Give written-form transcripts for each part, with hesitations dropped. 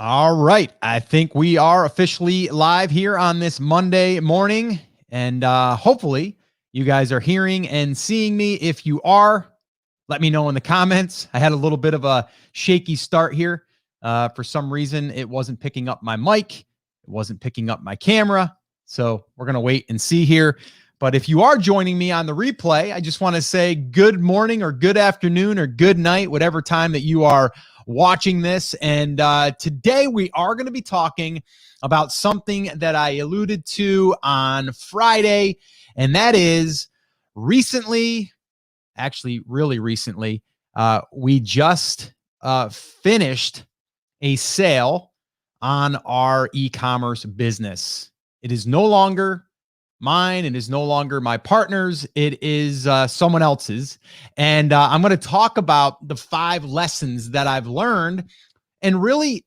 All right. I think we are officially live here on this Monday morning. And hopefully you guys are hearing and seeing me. If you are, let me know in the comments. I had a little bit of a shaky start here. For some reason, it wasn't picking up my mic. It wasn't picking up my camera. So we're going to wait and see here. But if you are joining me on the replay, I just want to say good morning or good afternoon or good night, whatever time that you are watching this. And today we are going to be talking about something that I alluded to on Friday, and that is recently, actually really recently, we just finished a sale on our e-commerce business. It is no longer mine. It is no longer my partner's. It is someone else's. And I'm going to talk about the 5 lessons that I've learned, and really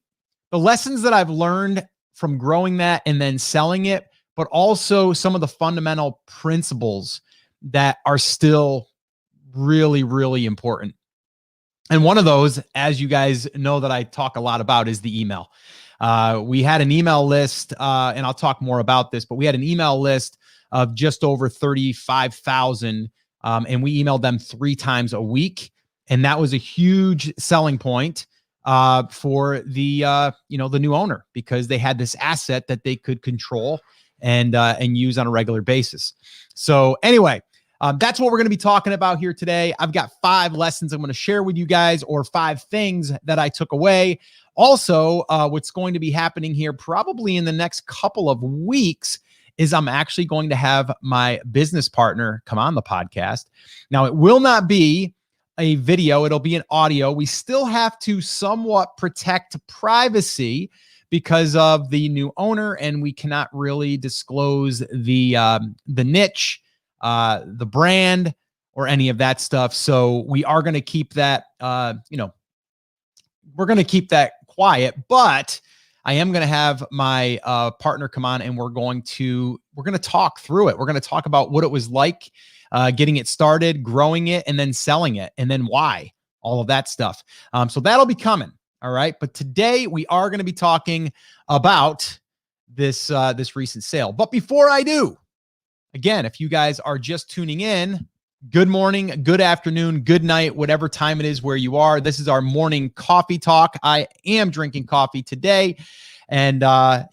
the lessons that I've learned from growing that and then selling it, but also some of the fundamental principles that are still really, really important. And one of those, as you guys know that I talk a lot about, is the email. We had an email list, and I'll talk more about this, but we had an email list of just over 35,000, and we emailed them 3 times a week. And that was a huge selling point for the new owner, because they had this asset that they could control and use on a regular basis. So anyway, that's what we're going to be talking about here today. I've got 5 lessons I'm going to share with you guys, or 5 things that I took away. Also, what's going to be happening here probably in the next couple of weeks is I'm actually going to have my business partner come on the podcast. Now, it will not be a video. It'll be an audio. We still have to somewhat protect privacy because of the new owner, and we cannot really disclose the niche, the brand, or any of that stuff. So we are going to keep that, we're going to keep that quiet, but I am going to have my partner come on, and we're going to talk through it. We're going to talk about what it was like getting it started, growing it, and then selling it, and then why, all of that stuff. So that'll be coming. All right. But today we are going to be talking about this recent sale. But before I do, again, if you guys are just tuning in, good morning, good afternoon, good night, whatever time it is where you are. This is our morning coffee talk. I am drinking coffee today. And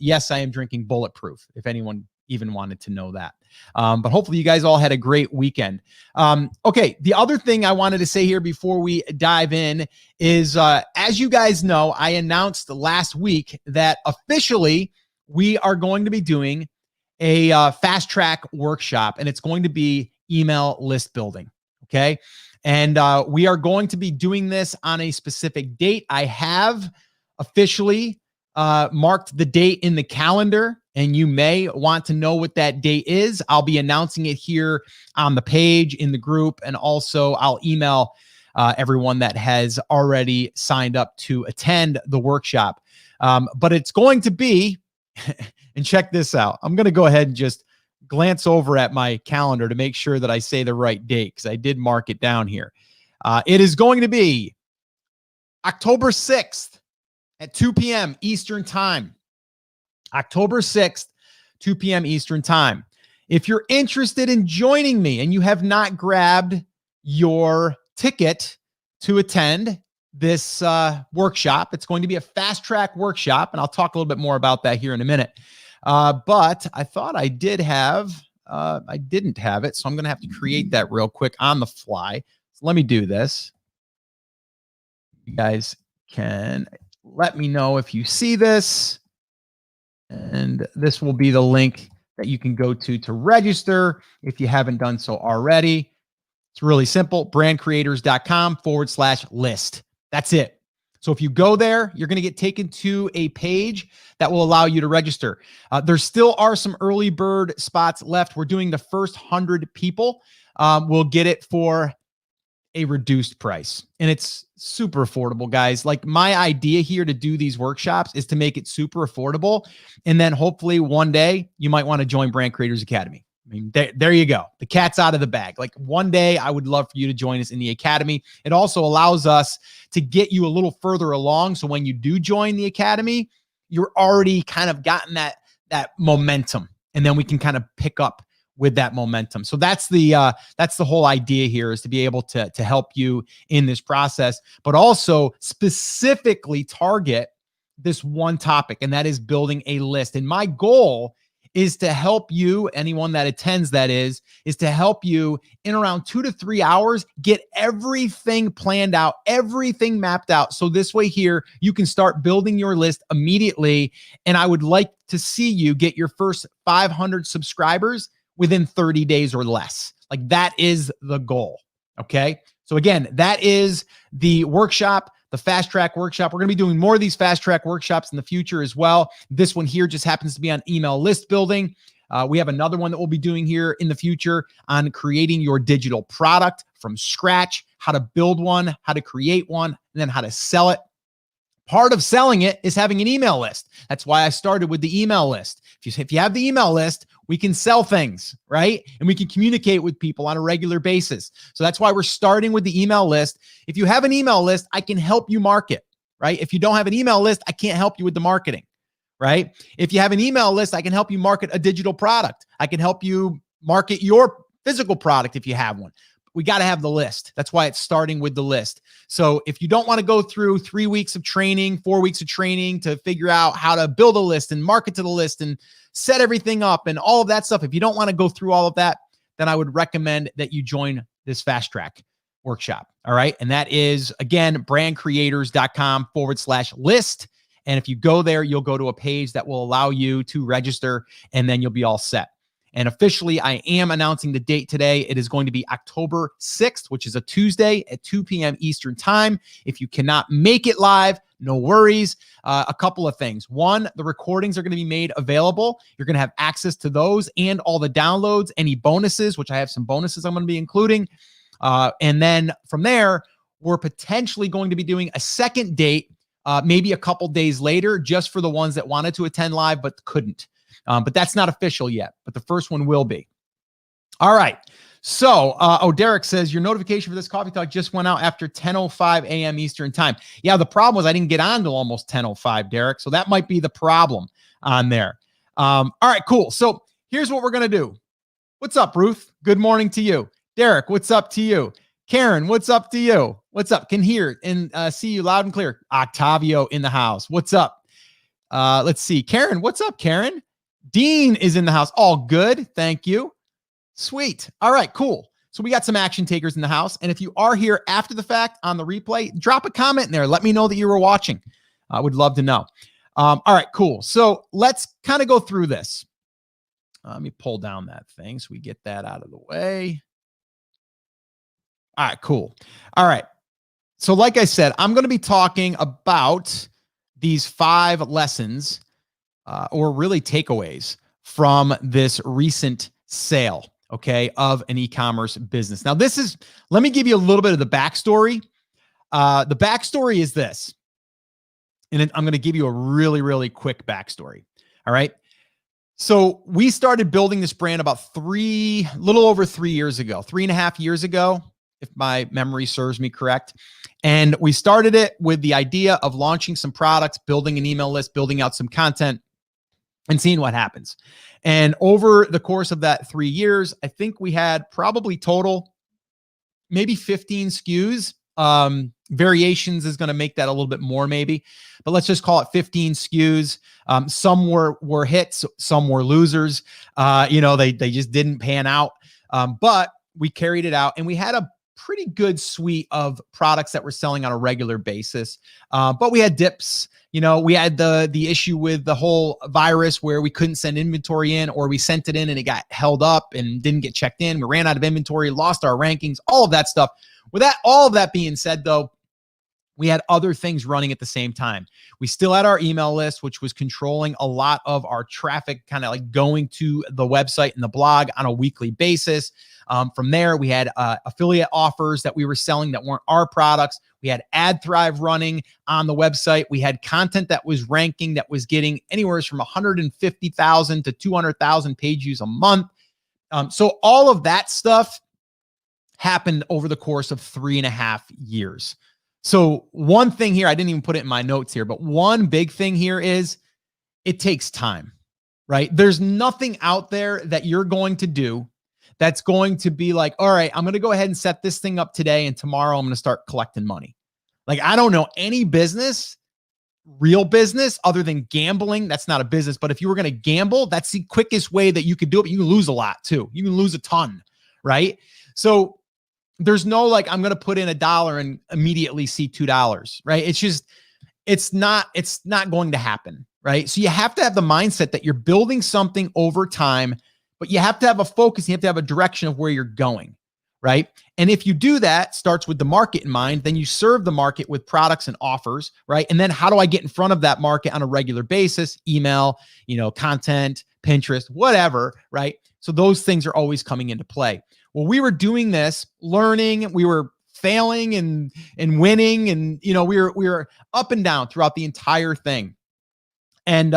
yes, I am drinking Bulletproof, if anyone even wanted to know that. But hopefully you guys all had a great weekend. Okay, the other thing I wanted to say here before we dive in is, as you guys know, I announced last week that officially we are going to be doing a fast track workshop, and it's going to be email list building. Okay. And we are going to be doing this on a specific date. I have officially marked the date in the calendar, and you may want to know what that date is. I'll be announcing it here on the page in the group, and also I'll email everyone that has already signed up to attend the workshop. But it's going to be, and check this out, I'm going to go ahead and just glance over at my calendar to make sure that I say the right date, because I did mark it down here. It is going to be October 6th at 2 p.m. Eastern Time. October 6th, 2 p.m. Eastern Time. If you're interested in joining me and you have not grabbed your ticket to attend this workshop, it's going to be a fast track workshop, and I'll talk a little bit more about that here in a minute. But I thought I did have, I didn't have it. So I'm going to have to create that real quick on the fly. So let me do this. You guys can let me know if you see this, and this will be the link that you can go to register if you haven't done so already. It's really simple. brandcreators.com/list. That's it. So if you go there, you're going to get taken to a page that will allow you to register. There still are some early bird spots left. We're doing the first 100 people. We'll get it for a reduced price. And it's super affordable, guys. Like, my idea here to do these workshops is to make it super affordable. And then hopefully one day you might want to join Brand Creators Academy. mean, there you go. The cat's out of the bag. Like one day I would love for you to join us in the academy. It also allows us to get you a little further along. So when you do join the academy, you're already kind of gotten that momentum, and then we can kind of pick up with that momentum. So that's the whole idea here, is to be able to help you in this process, but also specifically target this one topic, and that is building a list. And my goal is to help you, anyone that attends, that is to help you in around 2 to 3 hours, get everything planned out, everything mapped out. So this way here, you can start building your list immediately. And I would like to see you get your first 500 subscribers within 30 days or less. Like that is the goal. Okay. So again, that is the workshop, the fast track workshop. We're going to be doing more of these fast track workshops in the future as well. This one here just happens to be on email list building. We have another one that we'll be doing here in the future on creating your digital product from scratch, how to build one, how to create one, and then how to sell it. Part of selling it is having an email list. That's why I started with the email list. If you have the email list, we can sell things, right? And we can communicate with people on a regular basis. So that's why we're starting with the email list. If you have an email list, I can help you market, right? If you don't have an email list, I can't help you with the marketing, right? If you have an email list, I can help you market a digital product. I can help you market your physical product if you have one. We got to have the list. That's why it's starting with the list. So if you don't want to go through 3 weeks of training, 4 weeks of training to figure out how to build a list and market to the list and set everything up and all of that stuff, if you don't want to go through all of that, then I would recommend that you join this fast track workshop. All right. And that is, again, brandcreators.com/list. And if you go there, you'll go to a page that will allow you to register, and then you'll be all set. And officially, I am announcing the date today. It is going to be October 6th, which is a Tuesday at 2 p.m. Eastern time. If you cannot make it live, no worries. A couple of things. One, the recordings are going to be made available. You're going to have access to those and all the downloads, any bonuses, which I have some bonuses I'm going to be including. And then from there, we're potentially going to be doing a second date, maybe a couple days later, just for the ones that wanted to attend live but couldn't. But that's not official yet, but the first one will be. All right. So, Derek says, your notification for this coffee talk just went out after 10:05 a.m. Eastern time. Yeah, the problem was I didn't get on till almost 10:05, Derek. So that might be the problem on there. All right, cool. So here's what we're going to do. What's up, Ruth? Good morning to you. Derek, what's up to you? Karen, what's up to you? What's up? Can hear and see you loud and clear. Octavio in the house. What's up? Let's see. Karen, what's up, Karen? Dean is in the house. All good. Thank you. Sweet. All right, cool. So we got some action takers in the house. And if you are here after the fact on the replay, drop a comment in there. Let me know that you were watching. I would love to know. All right, cool. So let's kind of go through this. Let me pull down that thing so we get that out of the way. All right, cool. All right. So like I said, I'm going to be talking about these 5 lessons or really takeaways from this recent sale, okay, of an e-commerce business. Now, let me give you a little bit of the backstory. The backstory is this, and I'm going to give you a really, really quick backstory. All right. So we started building this brand about little over 3 years ago, 3.5 years ago, if my memory serves me correct. And we started it with the idea of launching some products, building an email list, building out some content, and seeing what happens. And over the course of that 3 years, I think we had probably total maybe 15 SKUs. Variations is going to make that a little bit more maybe, but let's just call it 15 SKUs. Some were hits, some were losers. They just didn't pan out. But we carried it out, and we had a pretty good suite of products that we're selling on a regular basis. But we had dips. We had the issue with the whole virus where we couldn't send inventory in, or we sent it in and it got held up and didn't get checked in. We ran out of inventory, lost our rankings, all of that stuff. With all of that being said, though, we had other things running at the same time. We still had our email list, which was controlling a lot of our traffic, kind of like going to the website and the blog on a weekly basis. From there, we had affiliate offers that we were selling that weren't our products. We had AdThrive running on the website. We had content that was ranking, that was getting anywhere from 150,000 to 200,000 page views a month. So all of that stuff happened over the course of 3.5 years. So one thing here, I didn't even put it in my notes here, but one big thing here is it takes time, right? There's nothing out there that you're going to do that's going to be like, all right, I'm going to go ahead and set this thing up today, and tomorrow I'm going to start collecting money. Like, I don't know any business, real business, other than gambling. That's not a business, but if you were going to gamble, that's the quickest way that you could do it. But you can lose a lot too. You can lose a ton, right? So there's no like, I'm going to put in $1 and immediately see $2, right? It's not going to happen, right? So you have to have the mindset that you're building something over time, but you have to have a focus. You have to have a direction of where you're going, right? And if you do that, starts with the market in mind, then you serve the market with products and offers, right? And then how do I get in front of that market on a regular basis? Email, content, Pinterest, whatever, right? So those things are always coming into play. Well, we were doing this, learning, we were failing and winning, and we were up and down throughout the entire thing. And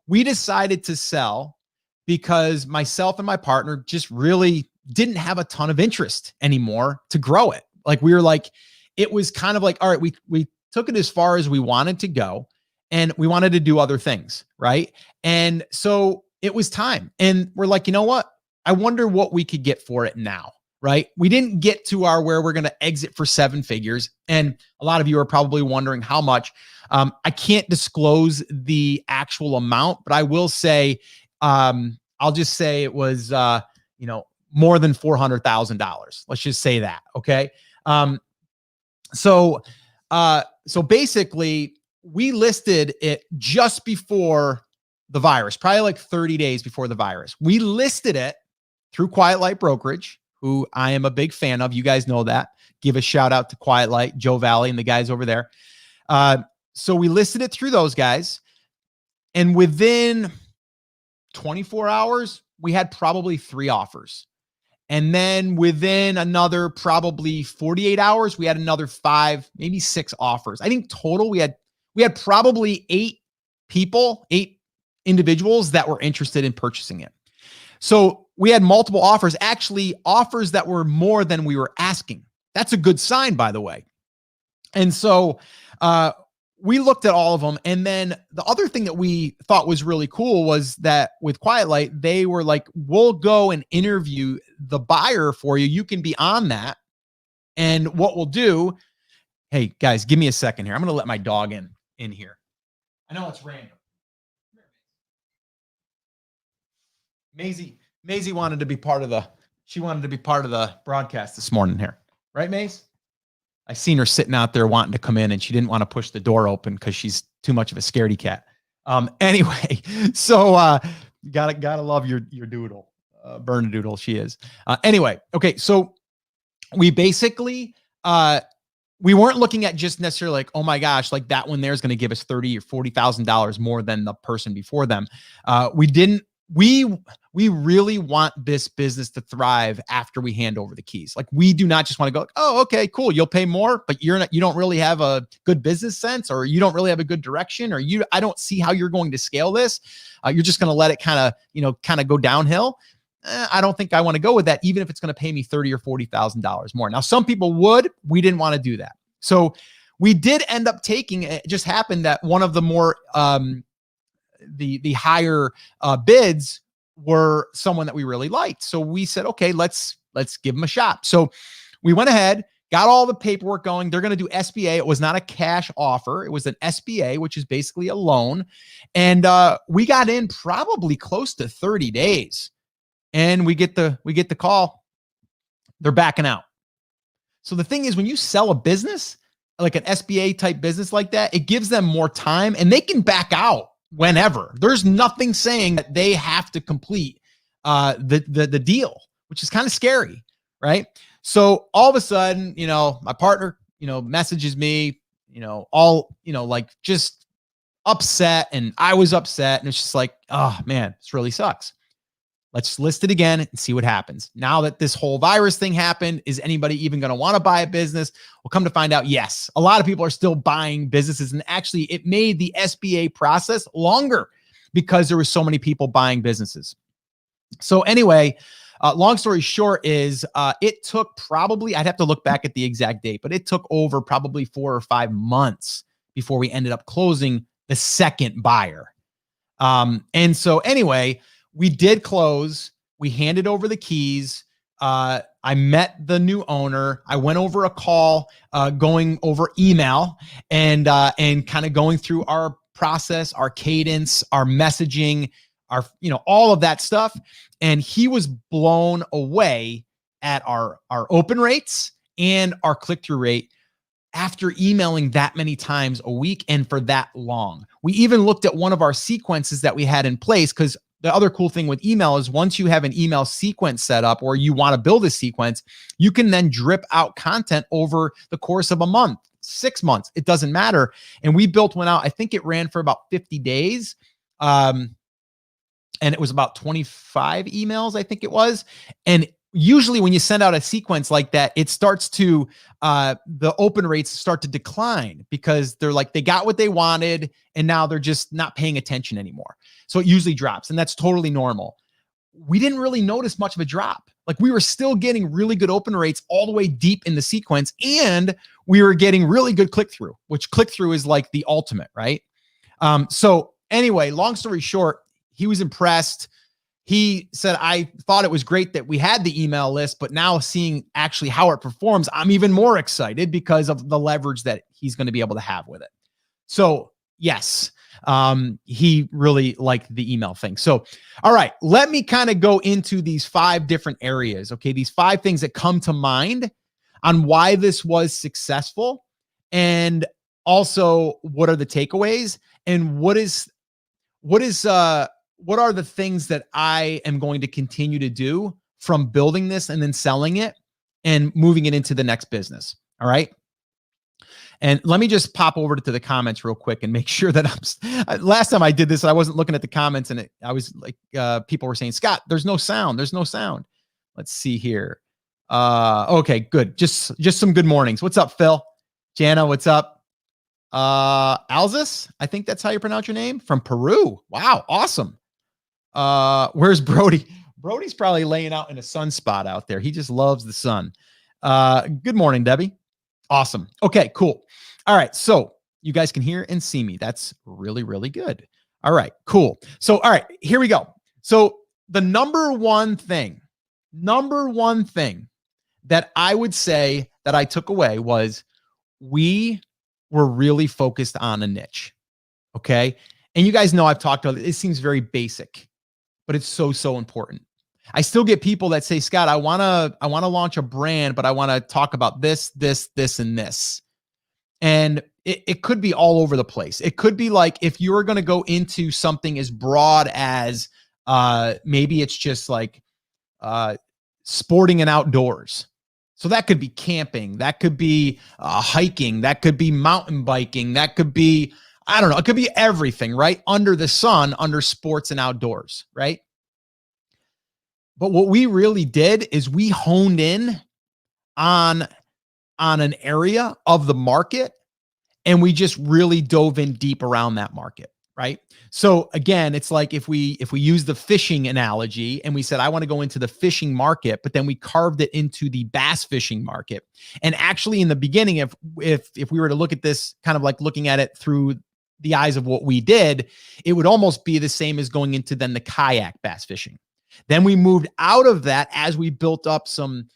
we decided to sell because myself and my partner just really didn't have a ton of interest anymore to grow it. Like, we were like, it was kind of like, all right, we took it as far as we wanted to go, and we wanted to do other things, right? And so it was time. And we're like, you know what? I wonder what we could get for it now, right? We didn't get to where we're going to exit for 7 figures. And a lot of you are probably wondering how much. I can't disclose the actual amount, but I will say, I'll just say it was, more than $400,000. Let's just say that. Okay. So basically we listed it just before the virus, probably like 30 days before the virus. We listed it through Quiet Light Brokerage, who I am a big fan of. You guys know that. Give a shout out to Quiet Light, Joe Valley, and the guys over there. So we listed it through those guys. And within 24 hours, we had probably 3 offers. And then within another probably 48 hours, we had another 5, maybe 6 offers. I think total we had probably 8 individuals that were interested in purchasing it. So we had multiple offers, actually offers that were more than we were asking. That's a good sign, by the way. And so we looked at all of them. And then the other thing that we thought was really cool was that with Quiet Light, they were like, we'll go and interview the buyer for you. You can be on that. And what we'll do, hey guys, give me a second here. I'm going to let my dog in here. I know it's random. Maisie wanted to be part of the broadcast this morning here. Right, Maze? I seen her sitting out there wanting to come in, and she didn't want to push the door open because she's too much of a scaredy cat. Anyway, so gotta love your doodle, Bernadoodle. She is. Anyway, okay, so we basically we weren't looking at just necessarily like, oh my gosh, like that one there is going to give us $30,000 or $40,000 more than the person before them. We really want this business to thrive after we hand over the keys. Like, we do not just want to go, oh, okay, cool, you'll pay more, but you don't really have a good business sense, or you don't really have a good direction, or I don't see how you're going to scale this. You're just going to let it kind of go downhill. I don't think I want to go with that, even if it's going to pay me $30,000 or $40,000 more. Now, some people would. We didn't want to do that. So we did end up taking, it just happened that one of the more, the higher bids were someone that we really liked. So we said, okay, let's give them a shot. So we went ahead, got all the paperwork going. They're going to do SBA. It was not a cash offer. It was an SBA, which is basically a loan. And we got in probably close to 30 days. And we get the call. They're backing out. So the thing is, when you sell a business, like an SBA type business like that, it gives them more time, and they can back out whenever. There's nothing saying that they have to complete the deal, which is kind of scary, right? So all of a sudden, my partner, messages me, like just upset, and I was upset, and it's just like, oh man, this really sucks. Let's list it again and see what happens. Now that this whole virus thing happened, is anybody even going to want to buy a business? We'll come to find out, yes. A lot of people are still buying businesses, and actually it made the SBA process longer because there were so many people buying businesses. So anyway, long story short is it took probably, I'd have to look back at the exact date, but it took over probably 4 or 5 months before we ended up closing the second buyer. And so anyway, we did close. We handed over the keys. I met the new owner. I went over a call, going over email and kind of going through our process, our cadence, our messaging, our, all of that stuff. And he was blown away at our open rates and our click-through rate after emailing that many times a week and for that long. We even looked at one of our sequences that we had in place, because the other cool thing with email is once you have an email sequence set up or you want to build a sequence, you can then drip out content over the course of a month, 6 months, it doesn't matter. And we built one out. I think it ran for about 50 days. And it was about 25 emails, I think it was. And usually when you send out a sequence like that, it starts to, the open rates start to decline because they're like, they got what they wanted and now they're just not paying attention anymore. So it usually drops, and that's totally normal. We didn't really notice much of a drop. Like, we were still getting really good open rates all the way deep in the sequence, and we were getting really good click-through, which click-through is like the ultimate, right? So anyway, long story short, he was impressed. He said, I thought it was great that we had the email list, but now seeing actually how it performs, I'm even more excited because of the leverage that he's going to be able to have with it. So yes, he really liked the email thing. So, all right, let me kind of go into these 5 different areas. Okay. These 5 things that come to mind on why this was successful, and also what are the takeaways, and what are the things that I am going to continue to do from building this and then selling it and moving it into the next business. All right. And let me just pop over to the comments real quick and make sure that last time I did this, I wasn't looking at the comments, and I was like, people were saying, Scott, there's no sound. There's no sound. Let's see here. Okay, good. Just some good mornings. What's up, Phil? Jana, what's up? Alzis, I think that's how you pronounce your name, from Peru. Wow. Awesome. Where's Brody? Brody's probably laying out in a sunspot out there. He just loves the sun. Good morning, Debbie. Awesome. Okay, cool. All right. So you guys can hear and see me. That's really, really good. All right, cool. So, all right, here we go. So the number one thing that I would say that I took away was we were really focused on a niche. Okay. And you guys know I've talked about it. It seems very basic, but it's so, so important. I still get people that say, Scott, I want to launch a brand, but I want to talk about this, and this. And it could be all over the place. It could be like, if you're going to go into something as broad as maybe it's just like sporting and outdoors. So that could be camping. That could be hiking. That could be mountain biking. That could be, I don't know. It could be everything, right? Under the sun, under sports and outdoors, right? But what we really did is we honed in on an area of the market, and we just really dove in deep around that market, right? So again, it's like if we use the fishing analogy and we said, I want to go into the fishing market, but then we carved it into the bass fishing market. And actually in the beginning, if we were to look at this kind of like looking at it through the eyes of what we did, it would almost be the same as going into then the kayak bass fishing. Then we moved out of that as we built up some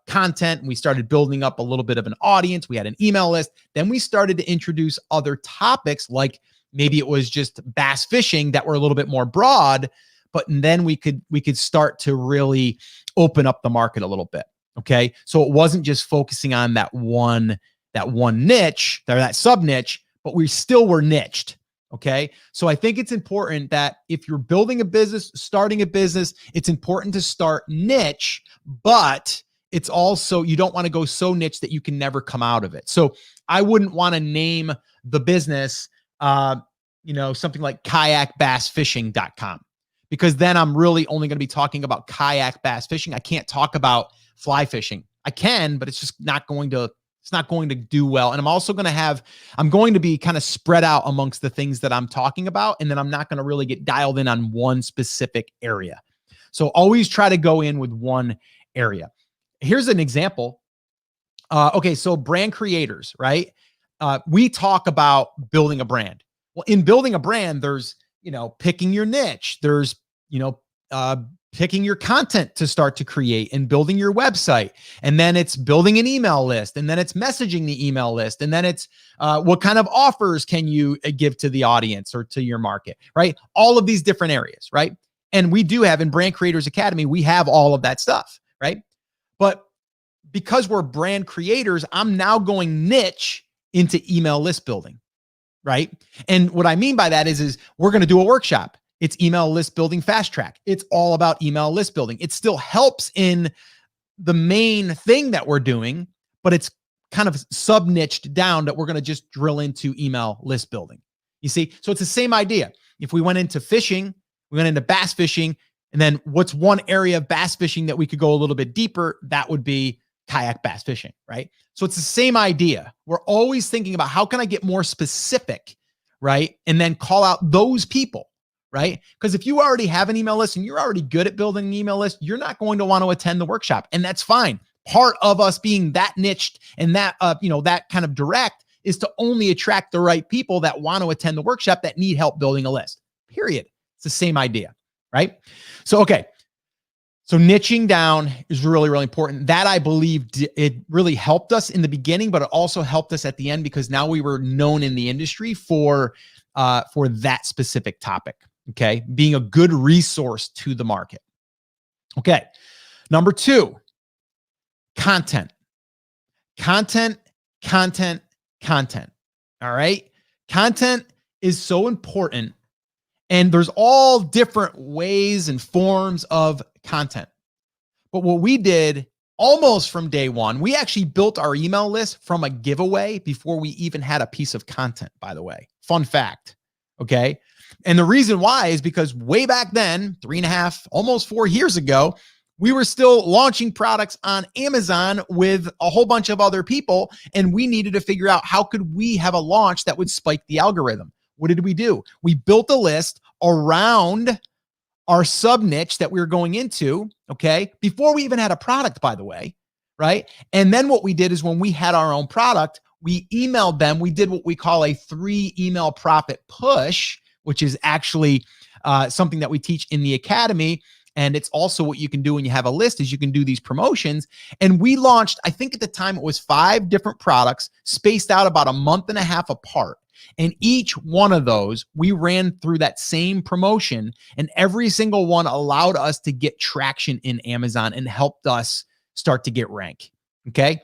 content, and we started building up a little bit of an audience. We had an email list. Then we started to introduce other topics, like maybe it was just bass fishing that were a little bit more broad, but then we could start to really open up the market a little bit. Okay. So it wasn't just focusing on that one niche, or that sub niche, but we still were niched. Okay. So I think it's important that if you're building a business, starting a business, it's important to start niche, but it's also, you don't want to go so niche that you can never come out of it. So I wouldn't want to name the business, something like kayakbassfishing.com, because then I'm really only going to be talking about kayak bass fishing. I can't talk about fly fishing. I can, but it's just not going to do well. And I'm going to be kind of spread out amongst the things that I'm talking about. And then I'm not going to really get dialed in on one specific area. So always try to go in with one area. Here's an example. Okay, so brand creators, right? We talk about building a brand. Well, in building a brand, there's, picking your niche. There's, picking your content to start to create and building your website. And then it's building an email list. And then it's messaging the email list. And then it's what kind of offers can you give to the audience or to your market, right? All of these different areas, right? And we do have in Brand Creators Academy, we have all of that stuff, right? But because we're brand creators, I'm now going niche into email list building, right? And what I mean by that is we're going to do a workshop. It's email list building fast track. It's all about email list building. It still helps in the main thing that we're doing, but it's kind of sub-niched down that we're going to just drill into email list building. You see? So it's the same idea. If we went into fishing, we went into bass fishing, and then what's one area of bass fishing that we could go a little bit deeper? That would be kayak bass fishing, right? So it's the same idea. We're always thinking about how can I get more specific, right? And then call out those people, right? Because if you already have an email list and you're already good at building an email list, you're not going to want to attend the workshop, and that's fine. Part of us being that niched and that, that kind of direct is to only attract the right people that want to attend the workshop that need help building a list, period. It's the same idea, right? So, okay. So niching down is really, really important. That I believe it really helped us in the beginning, but it also helped us at the end because now we were known in the industry for that specific topic. Okay, being a good resource to the market. Okay, number 2, content. Content. All right, content is so important. And there's all different ways and forms of content. But what we did almost from day one, we actually built our email list from a giveaway before we even had a piece of content, by the way. Fun fact. Okay. And the reason why is because way back then, 3.5, almost 4 years ago, we were still launching products on Amazon with a whole bunch of other people. And we needed to figure out how could we have a launch that would spike the algorithm. What did we do? We built a list around our sub niche that we were going into, okay, before we even had a product, by the way, right? And then what we did is when we had our own product, we emailed them. We did what we call a 3 email profit push, which is actually something that we teach in the academy. And it's also what you can do when you have a list is you can do these promotions. And we launched, I think at the time it was 5 different products spaced out about a month and a half apart. And each one of those, we ran through that same promotion, and every single one allowed us to get traction in Amazon and helped us start to get rank. Okay.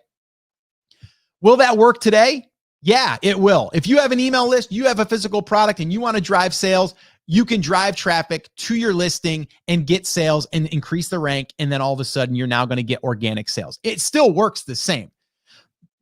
Will that work today? Yeah, it will. If you have an email list, you have a physical product, and you want to drive sales, you can drive traffic to your listing and get sales and increase the rank. And then all of a sudden, you're now going to get organic sales. It still works the same.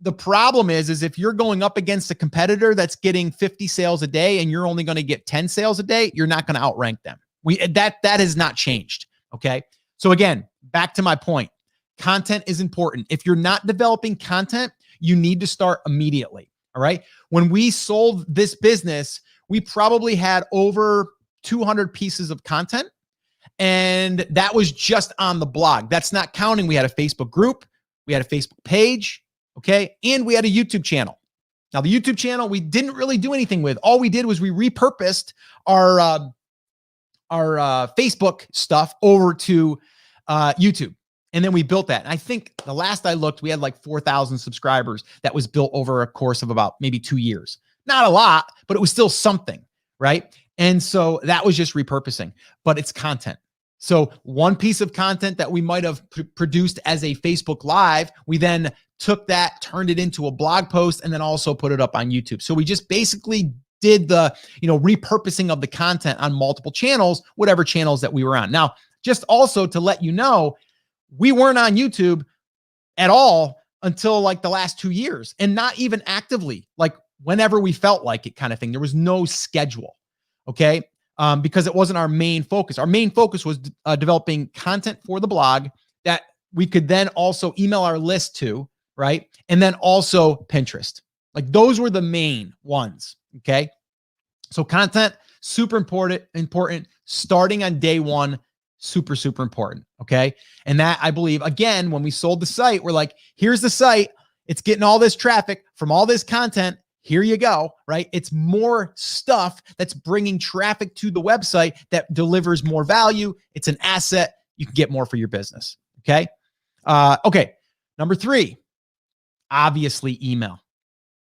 The problem is if you're going up against a competitor that's getting 50 sales a day and you're only going to get 10 sales a day, you're not going to outrank them. That has not changed. Okay. So again, back to my point, content is important. If you're not developing content, you need to start immediately. All right. When we sold this business, we probably had over 200 pieces of content, and that was just on the blog. That's not counting. We had a Facebook group. We had a Facebook page. Okay. And we had a YouTube channel. Now the YouTube channel, we didn't really do anything with. All we did was we repurposed our Facebook stuff over to YouTube. And then we built that. And I think the last I looked, we had like 4,000 subscribers. That was built over a course of about maybe 2 years. Not a lot, but it was still something, right? And so that was just repurposing, but it's content. So one piece of content that we might have produced as a Facebook Live, we then took that, turned it into a blog post, and then also put it up on YouTube. So we just basically did the, repurposing of the content on multiple channels, whatever channels that we were on. Now, just also to let you know, we weren't on YouTube at all until like the last 2 years, and not even actively, like whenever we felt like it kind of thing. There was no schedule. Okay. Because it wasn't our main focus. Our main focus was developing content for the blog that we could then also email our list to, right? And then also Pinterest. Like those were the main ones, okay? So content, super important, starting on day one, Super, super important. Okay. And that, I believe, again, when we sold the site, we're like, here's the site. It's getting all this traffic from all this content. Here you go, right? It's more stuff that's bringing traffic to the website that delivers more value. It's an asset. You can get more for your business. Okay. Okay. Number 3, obviously email.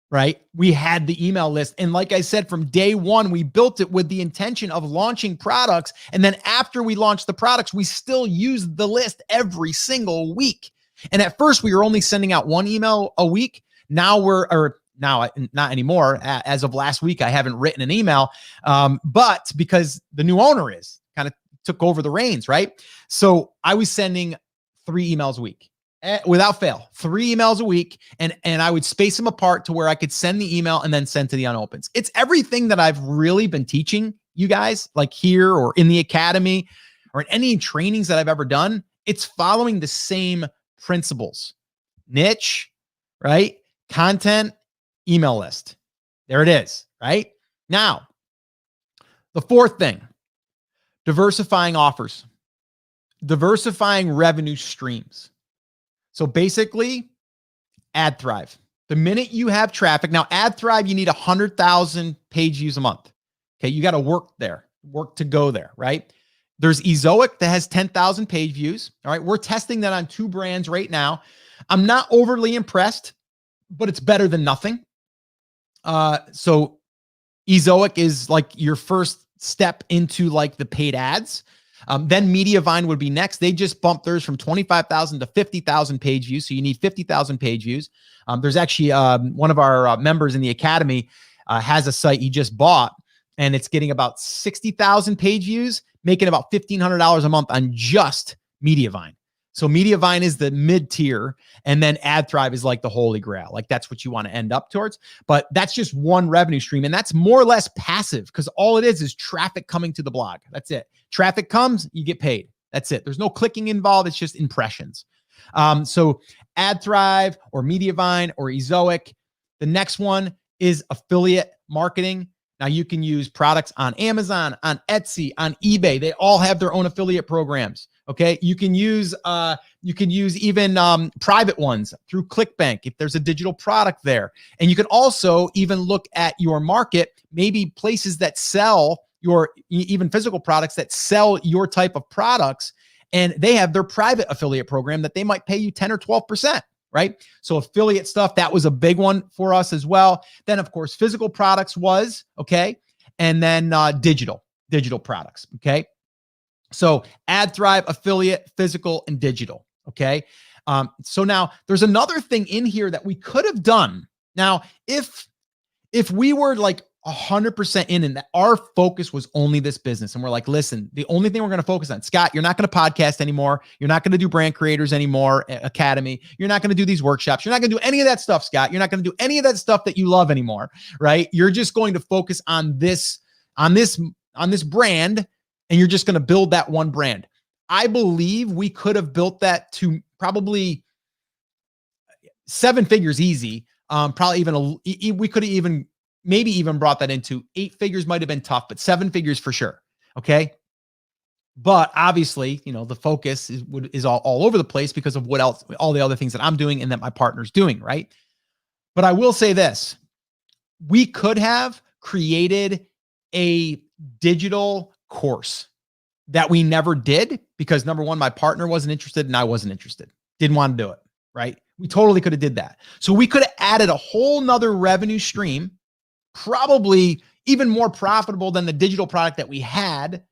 Right? We had the email list. And like I said, from day one, we built it with the intention of launching products. And then after we launched the products, we still used the list every single week. And at first we were only sending out 1 email a week. Now now not anymore. As of last week, I haven't written an email. But because the new owner kind of took over the reins, right? So I was sending 3 emails a week. Without fail, 3 emails a week. And I would space them apart to where I could send the email and then send to the unopens. It's everything that I've really been teaching you guys, like here or in the academy or in any trainings that I've ever done. It's following the same principles: niche, right? Content, email list. There it is, right? Now, the 4th thing, diversifying offers, diversifying revenue streams. So basically, AdThrive. The minute you have traffic, now AdThrive, you need 100,000 page views a month. Okay, you got to work to go there, right? There's Ezoic that has 10,000 page views. All right, we're testing that on 2 brands right now. I'm not overly impressed, but it's better than nothing. So Ezoic is like your first step into like the paid ads. Then Mediavine would be next. They just bumped theirs from 25,000 to 50,000 page views. So you need 50,000 page views. There's actually one of our members in the academy has a site he just bought, and it's getting about 60,000 page views, making about $1,500 a month on just Mediavine. So Mediavine is the mid tier, and then AdThrive is like the holy grail. Like that's what you want to end up towards. But that's just one revenue stream, and that's more or less passive because all it is traffic coming to the blog. That's it. Traffic comes, you get paid. That's it. There's no clicking involved. It's just impressions. So AdThrive or Mediavine or Ezoic. The next one is affiliate marketing. Now you can use products on Amazon, on Etsy, on eBay. They all have their own affiliate programs. Okay. You can use even private ones through ClickBank if there's a digital product there. And you can also even look at your market, maybe places that sell your even physical products that sell your type of products, and they have their private affiliate program that they might pay you 10 or 12%. Right? So affiliate stuff, that was a big one for us as well. Then of course, physical products was, okay. And then digital products. Okay. So AdThrive, affiliate, physical, and digital. Okay. So now there's another thing in here that we could have done. Now, if we were like 100% in and that our focus was only this business, and we're like, listen, the only thing we're going to focus on, Scott, you're not going to podcast anymore. You're not going to do brand creators anymore, academy. You're not going to do these workshops. You're not going to do any of that stuff, Scott. You're not going to do any of that stuff that you love anymore, right? You're just going to focus on this brand, and you're just going to build that one brand. I believe we could have built that to probably 7 figures easy. Probably we could have even brought that into 8 figures. Might have been tough, but 7 figures for sure. Okay. But obviously, the focus is all over the place because of what else, all the other things that I'm doing and that my partner's doing. Right. But I will say this, we could have created a digital course that we never did because number one, my partner wasn't interested and I wasn't interested. Didn't want to do it. Right. We totally could have did that. So we could have added a whole nother revenue stream, probably even more profitable than the digital product that we had,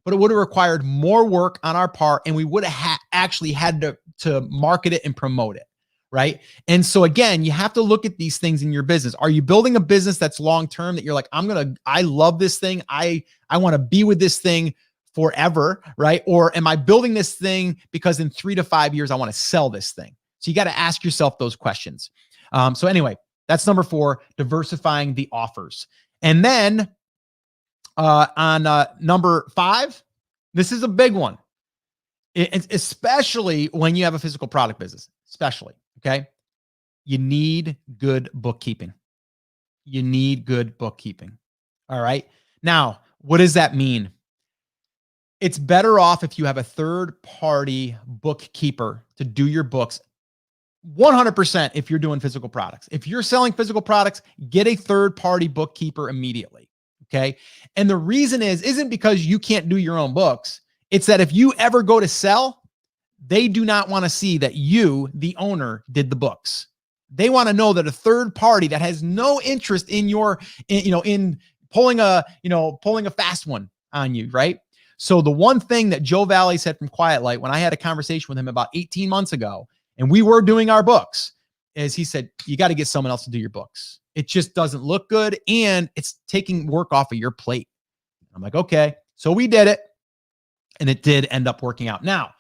but it would have required more work on our part, and we would have actually had to market it and promote it, right? And so again, you have to look at these things in your business. Are you building a business that's long-term that you're like, I love this thing. I want to be with this thing forever, right? Or am I building this thing because in 3 to 5 years, I want to sell this thing? So you got to ask yourself those questions. So anyway, that's number 4, diversifying the offers. And then on number 5, this is a big one, especially when you have a physical product business, especially, okay? You need good bookkeeping. You need good bookkeeping. All right. Now, what does that mean? It's better off if you have a third party bookkeeper to do your books. 100% if you're doing physical products. If you're selling physical products, get a third party bookkeeper immediately. Okay. And the reason isn't because you can't do your own books. It's that if you ever go to sell, they do not want to see that you, the owner, did the books. They want to know that a third party that has no interest in in pulling a fast one on you, right? So the one thing that Joe Valley said from Quiet Light when I had a conversation with him about 18 months ago, and we were doing our books, is he said, you got to get someone else to do your books. It just doesn't look good, and it's taking work off of your plate. I'm like, okay. So we did it, and it did end up working out. Now,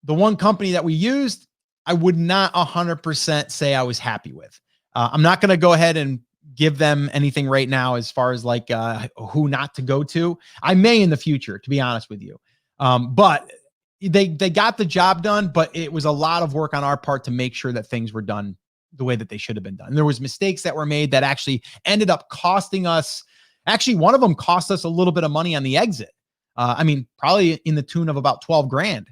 the one company that we used, I would not 100% say I was happy with. I'm not going to go ahead and give them anything right now as far as like who not to go to. I may in the future, to be honest with you. But they got the job done, but it was a lot of work on our part to make sure that things were done the way that they should have been done. And there was mistakes that were made that actually ended up costing us. Actually, one of them cost us a little bit of money on the exit. I mean, probably in the tune of about 12 grand.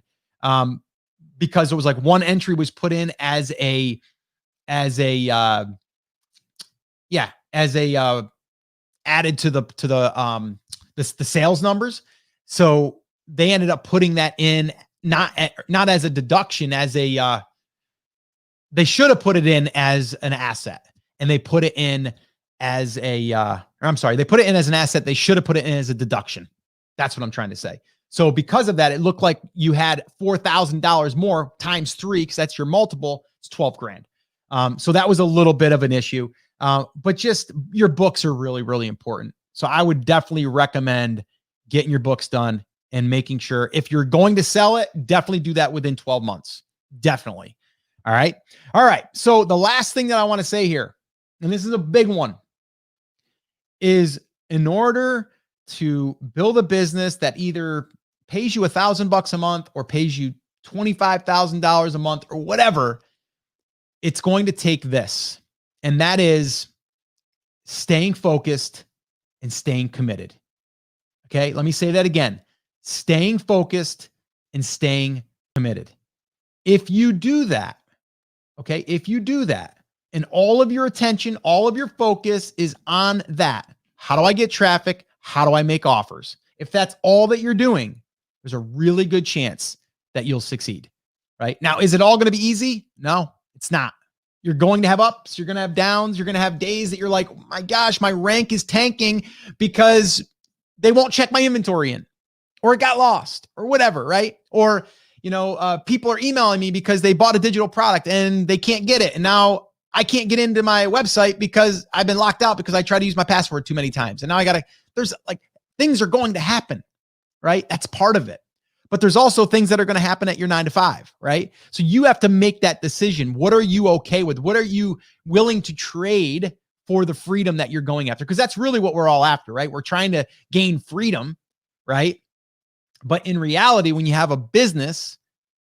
Because it was like one entry was put in as a added to the sales numbers. So they ended up putting that in not as a deduction, they should have put it in as an asset, and they put it in as they put it in as an asset. They should have put it in as a deduction. That's what I'm trying to say. So because of that, it looked like you had $4,000 more times 3, because that's your multiple. It's 12 grand. So that was a little bit of an issue. But just your books are really, really important. So I would definitely recommend getting your books done and making sure if you're going to sell it, definitely do that within 12 months. Definitely. All right. All right. So the last thing that I want to say here, and this is a big one, is in order to build a business that either pays you $1,000 a month or pays you $25,000 a month or whatever, it's going to take this. And that is staying focused and staying committed. Okay. Let me say that again. Staying focused and staying committed. If you do that, okay, and all of your attention, all of your focus is on that. How do I get traffic? How do I make offers? If that's all that you're doing, there's a really good chance that you'll succeed, right? Now, is it all going to be easy? No, it's not. You're going to have ups. You're going to have downs. You're going to have days that you're like, oh my gosh, my rank is tanking because they won't check my inventory in, or it got lost, or whatever, right? Or, people are emailing me because they bought a digital product and they can't get it. And now I can't get into my website because I've been locked out because I tried to use my password too many times. And now there's like, things are going to happen, right? That's part of it. But there's also things that are going to happen at your 9 to 5, right? So you have to make that decision. What are you okay with? What are you willing to trade for the freedom that you're going after? Because that's really what we're all after, right? We're trying to gain freedom, right? But in reality, when you have a business,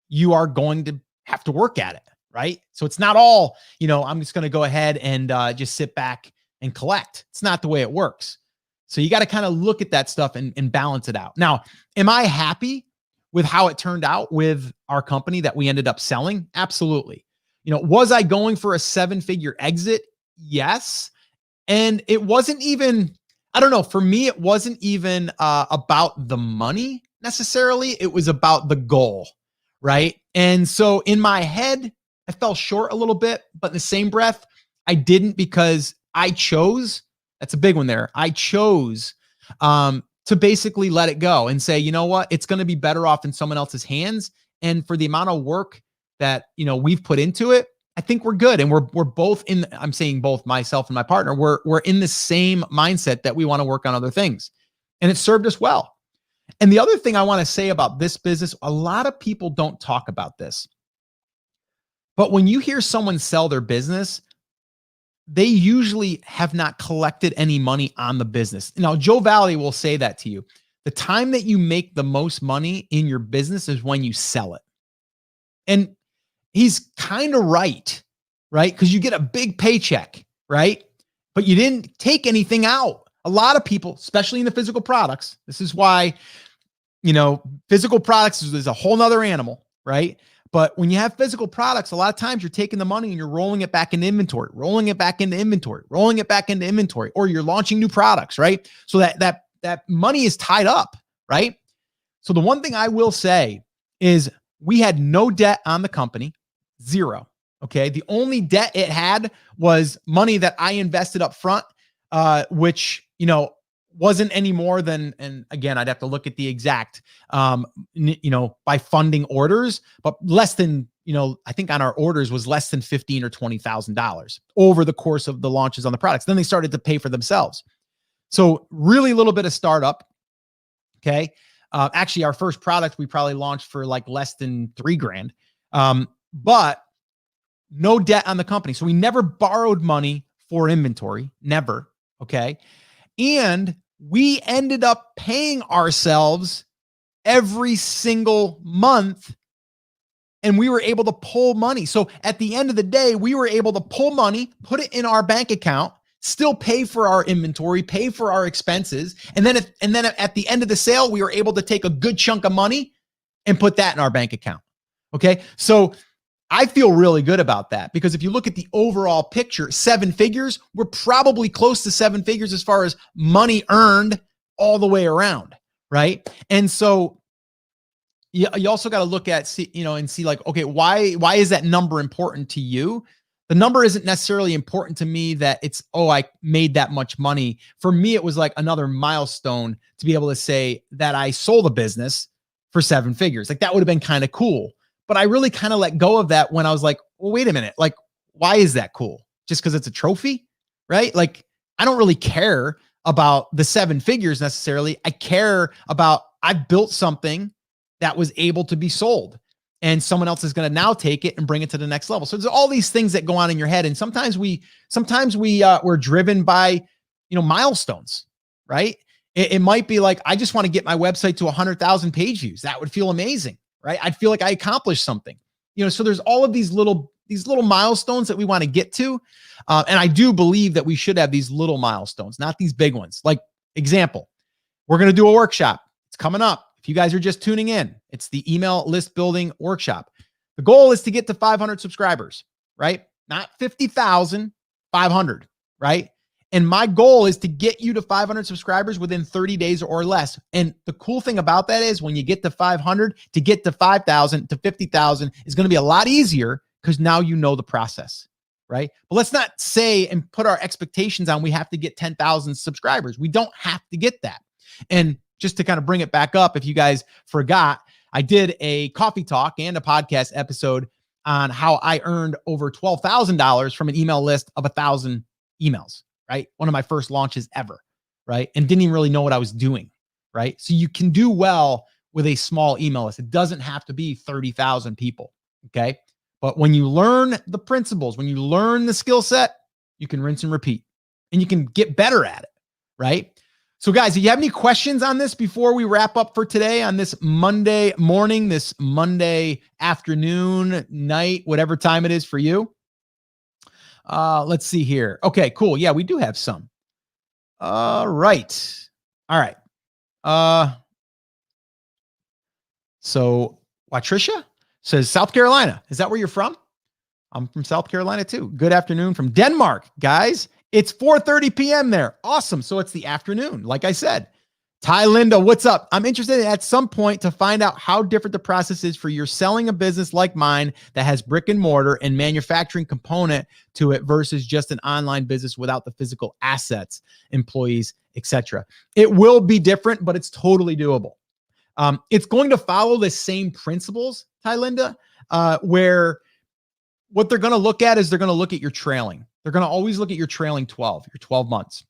you are going to have to work at it, right? So it's not all, I'm just going to go ahead and just sit back and collect. It's not the way it works. So you got to kind of look at that stuff and balance it out. Now, am I happy with how it turned out with our company that we ended up selling? Absolutely. Was I going for a 7-figure exit? Yes. And it wasn't even, I don't know, for me, it wasn't even about the money necessarily. It was about the goal, right? And so in my head, I fell short a little bit, but in the same breath, I didn't, because I chose, that's a big one there. I chose to basically let it go and say, you know what, it's going to be better off in someone else's hands. And for the amount of work that, we've put into it, I think we're good. And we're both I'm saying both myself and my partner, we're in the same mindset that we want to work on other things, and it served us well. And the other thing I want to say about this business, a lot of people don't talk about this, but when you hear someone sell their business, they usually have not collected any money on the business. Now, Joe Valley will say that to you. The time that you make the most money in your business is when you sell it. And he's kind of right? Because you get a big paycheck, right? But you didn't take anything out. A lot of people, especially in the physical products, this is why Physical products is a whole nother animal, right? But when you have physical products, a lot of times you're taking the money and you're rolling it back into inventory, rolling it back into inventory, rolling it back into inventory, or you're launching new products, right? So that money is tied up, right? So the one thing I will say is we had no debt on the company, zero. Okay. The only debt it had was money that I invested up front, which, wasn't any more than, and again, I'd have to look at the exact, by funding orders, but less than, I think on our orders was less than $15,000 or $20,000 over the course of the launches on the products. Then they started to pay for themselves. So really little bit of startup. Okay. Actually our first product, we probably launched for like less than $3,000. But no debt on the company. So we never borrowed money for inventory, never. Okay. And we ended up paying ourselves every single month, and we were able to pull money. So at the end of the day, we were able to pull money, put it in our bank account, still pay for our inventory, pay for our expenses. And then at the end of the sale, we were able to take a good chunk of money and put that in our bank account. Okay. So I feel really good about that, because if you look at the overall picture, 7 figures, we're probably close to 7 figures as far as money earned all the way around, right? And so you also got to look at, and see like, okay, why is that number important to you? The number isn't necessarily important to me that it's, I made that much money. For me, it was like another milestone to be able to say that I sold a business for 7 figures. Like that would have been kind of cool. But I really kind of let go of that when I was like, well, wait a minute. Like, why is that cool? Just because it's a trophy, right? Like, I don't really care about the 7 figures necessarily. I care about, I built something that was able to be sold, and someone else is going to now take it and bring it to the next level. So there's all these things that go on in your head. And sometimes we're driven by, milestones, right? It might be like, I just want to get my website to 100,000 page views. That would feel amazing. Right? I'd feel like I accomplished something, so there's all of these little milestones that we want to get to. And I do believe that we should have these little milestones, not these big ones. Like example, we're going to do a workshop. It's coming up. If you guys are just tuning in, it's the email list building workshop. The goal is to get to 500 subscribers, right? Not 50,000, 500, right? And my goal is to get you to 500 subscribers within 30 days or less. And the cool thing about that is when you get to 500, to get to 5,000 to 50,000 is going to be a lot easier, because now you know the process, right? But let's not say and put our expectations on we have to get 10,000 subscribers. We don't have to get that. And just to kind of bring it back up, if you guys forgot, I did a coffee talk and a podcast episode on how I earned over $12,000 from an email list of 1,000 emails. Right? One of my first launches ever, right? And didn't even really know what I was doing, right? So you can do well with a small email list. It doesn't have to be 30,000 people, okay? But when you learn the principles, when you learn the skill set, you can rinse and repeat, and you can get better at it, right? So guys, if you have any questions on this before we wrap up for today on this Monday morning, this Monday afternoon, night, whatever time it is for you, let's see here. Okay, cool. Yeah, we do have some. All right. So Patricia says, South Carolina. Is that where you're from? I'm from South Carolina too. Good afternoon from Denmark, guys. It's 4:30 p.m. there. Awesome. So it's the afternoon, like I said. Ty Linda, what's up? I'm interested at some point to find out how different the process is for your selling a business like mine that has brick and mortar and manufacturing component to it versus just an online business without the physical assets, employees, etc. It will be different, but it's totally doable. It's going to follow the same principles, Ty Linda, where what they're going to look at is they're going to look at your trailing. They're going to always look at your trailing 12, your 12 months.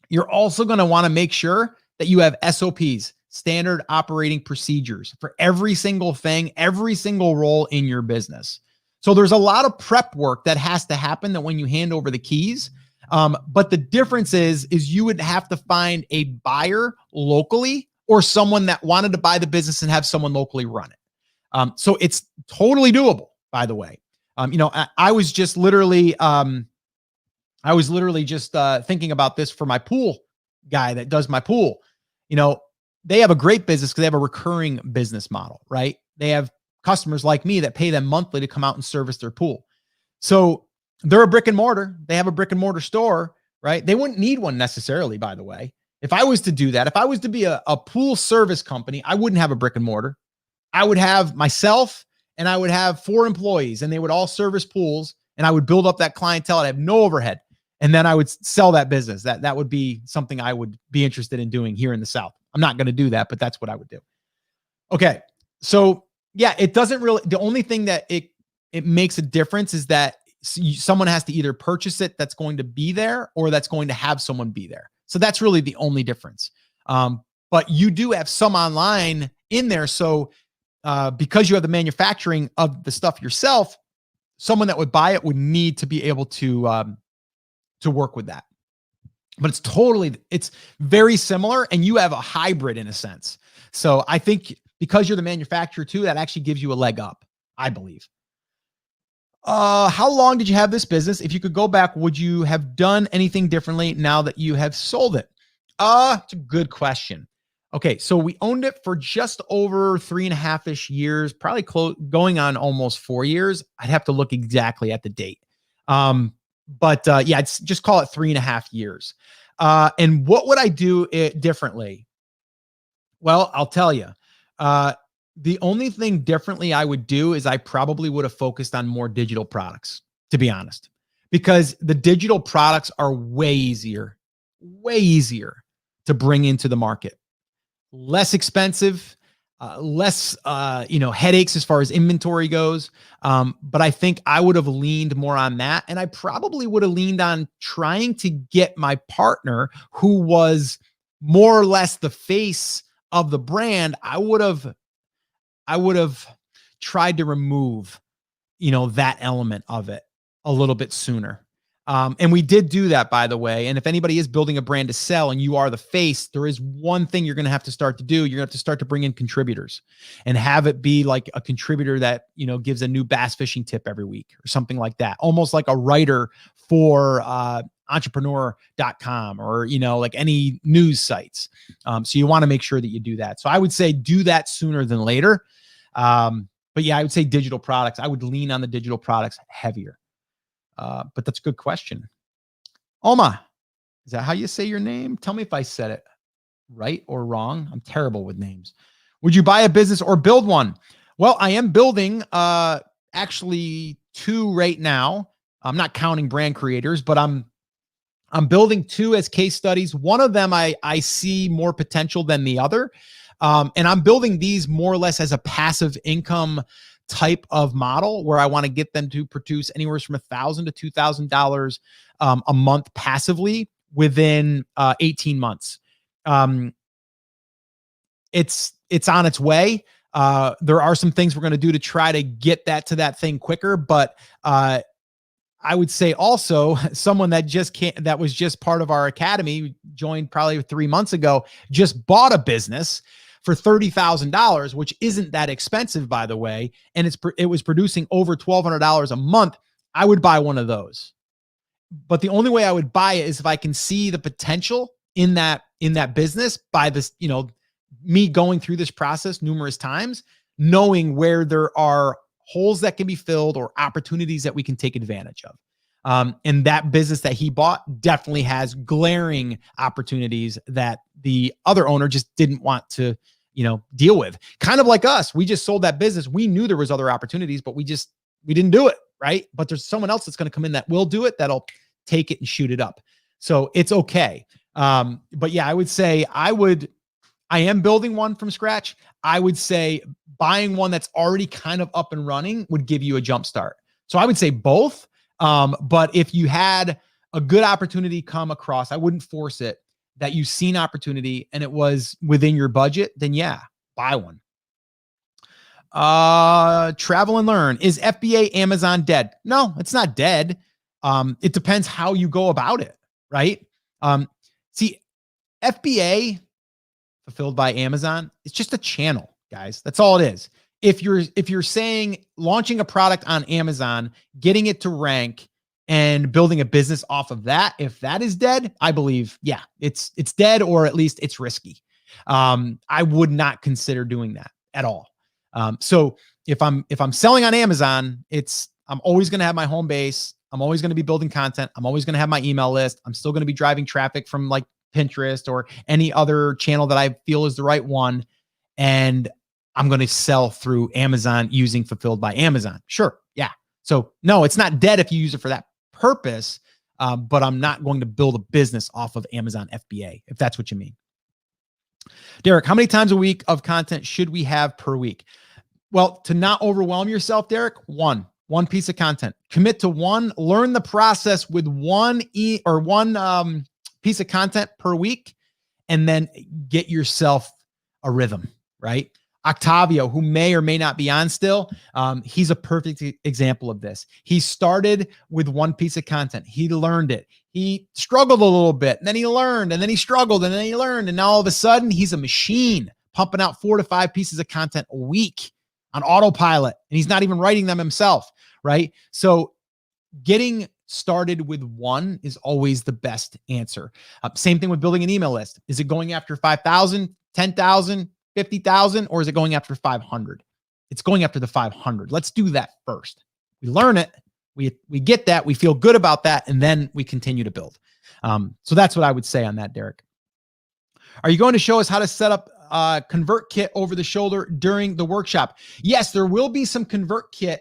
You're also going to want to make sure that you have SOPs, standard operating procedures, for every single thing, every single role in your business. So there's a lot of prep work that has to happen that when you hand over the keys. But the difference is you would have to find a buyer locally or someone that wanted to buy the business and have someone locally run it. So it's totally doable, by the way. I was just literally, just thinking about this for my pool guy that does my pool. they have a great business because they have a recurring business model, right? They have customers like me that pay them monthly to come out and service their pool. So they're a brick and mortar. They have a brick and mortar store, right? They wouldn't need one necessarily, by the way. If I was to do that, if I was to be a pool service company, I wouldn't have a brick and mortar. I would have myself and I would have 4 employees and they would all service pools and I would build up that clientele. I'd have no overhead. And then I would sell that business. That would be something I would be interested in doing here in the South. I'm not going to do that, but that's what I would do. Okay. So yeah, it doesn't really, the only thing that it makes a difference is that someone has to either purchase it that's going to be there or that's going to have someone be there. So that's really the only difference. But you do have some online in there. So because you have the manufacturing of the stuff yourself, someone that would buy it would need to be able to work with that. But it's very similar and you have a hybrid in a sense. So I think because you're the manufacturer too, that actually gives you a leg up, I believe. How long did you have this business? If you could go back, would you have done anything differently now that you have sold it? It's a good question. Okay, so we owned it for just over 3.5-ish years, probably going on almost 4 years. I'd have to look exactly at the date. But yeah, it's just call it 3.5 years. And what would I do differently? Well, I'll tell you. The only thing differently I would do is I probably would have focused on more digital products, to be honest, because the digital products are way easier to bring into the market. Less expensive, less, headaches as far as inventory goes. But I think I would have leaned more on that. And I probably would have leaned on trying to get my partner who was more or less the face of the brand. I would have tried to remove, that element of it a little bit sooner. And we did do that, by the way. And if anybody is building a brand to sell and you are the face, there is one thing you're going to have to start to do. You're going to have to start to bring in contributors and have it be like a contributor that, gives a new bass fishing tip every week or something like that. Almost like a writer for entrepreneur.com or, like any news sites. So you want to make sure that you do that. So I would say do that sooner than later. But yeah, I would say digital products. I would lean on the digital products heavier. But that's a good question. Oma, is that how you say your name? Tell me if I said it right or wrong. I'm terrible with names. Would you buy a business or build one? Well, I am building actually 2 right now. I'm not counting brand creators, but I'm building 2 as case studies. One of them I see more potential than the other. And I'm building these more or less as a passive income type of model where I want to get them to produce anywhere from $1,000 to $2,000 a month passively within 18 months. It's on its way. There are some things we're going to do to try to get that thing quicker, but I would say also someone that was just part of our academy, joined probably 3 months ago, just bought a business for $30,000, which isn't that expensive, by the way. And it was producing over $1,200 a month. I would buy one of those. But the only way I would buy it is if I can see the potential in that business by this, me going through this process numerous times, knowing where there are holes that can be filled or opportunities that we can take advantage of. And that business that he bought definitely has glaring opportunities that the other owner just didn't want to, deal with. Kind of like us. We just sold that business. We knew there was other opportunities, but we didn't do it. Right. But there's someone else that's going to come in that will do it. That'll take it and shoot it up. So it's okay. But yeah, I would say I am building one from scratch. I would say buying one that's already kind of up and running would give you a jump start. So I would say both. But if you had a good opportunity come across, I wouldn't force it, that you've seen opportunity and it was within your budget, then yeah, buy one. Travel and learn. Is FBA Amazon dead? No, it's not dead. It depends how you go about it, right? See, FBA, fulfilled by Amazon, it's just a channel, guys. That's all it is. If you're saying launching a product on Amazon, getting it to rank and building a business off of that, if that is dead, I believe, yeah, it's dead, or at least it's risky. I would not consider doing that at all. So if I'm selling on Amazon, I'm always going to have my home base. I'm always going to be building content. I'm always going to have my email list. I'm still going to be driving traffic from like Pinterest or any other channel that I feel is the right one. And I'm going to sell through Amazon using Fulfilled by Amazon. Sure. Yeah. So no, it's not dead if you use it for that purpose. But I'm not going to build a business off of Amazon FBA, if that's what you mean. Derek, how many times a week of content should we have per week? Well, to not overwhelm yourself, Derek, one piece of content. Commit to one, learn the process with one piece of content per week, and then get yourself a rhythm, right? Octavio, who may or may not be on still, he's a perfect example of this. He started with one piece of content. He learned it. He struggled a little bit, and then he learned, and then he struggled, and then he learned, and now all of a sudden he's a machine pumping out 4 to 5 pieces of content a week on autopilot, and he's not even writing them himself, right? So getting started with one is always the best answer. Same thing with building an email list. Is it going after 5,000, 10,000, 50,000, or is it going after 500? It's going after the 500. Let's do that first. We learn it. We get that. We feel good about that. And then we continue to build. So that's what I would say on that, Derek. Are you going to show us how to set up ConvertKit over the shoulder during the workshop? Yes, there will be some ConvertKit